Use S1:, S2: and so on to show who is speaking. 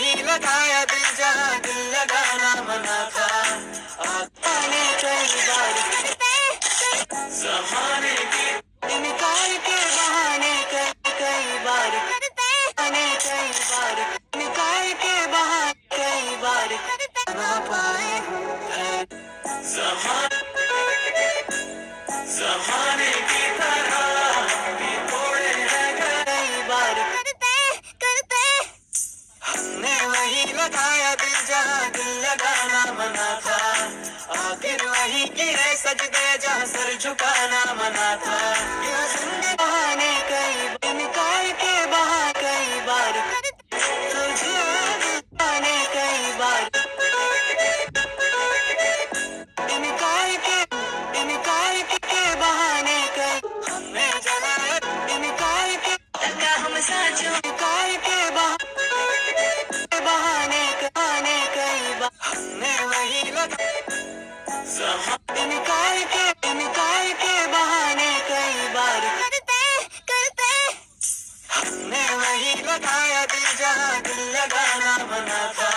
S1: वही लगाया दिल जहाँ दिल लगाना मना था। आने कई बार जमाने की इनकार के बहाने कई बार आने कई बार इनकार के बहाने कई बार ना पाए हैं। जमाने की तरह भी थोड़े हैं कई बार हमने वही लगाया दिल जहाँ दिल लगाना मना था। आखिर वही गिरे सजदे जहाँ सर झुकाना मना था। ये जिंदगी बहाने कई इनकार के बहा कई बार तुझे आने कई बार इनकार के बहाने कई हमने जलाया इनकार के क्या हम साथ इनकार के बहाने कई बार हमने वही लगा इनकार के बहाने कई बार हमने वही लगाया दिल जहाँ दिल लगाना मना था।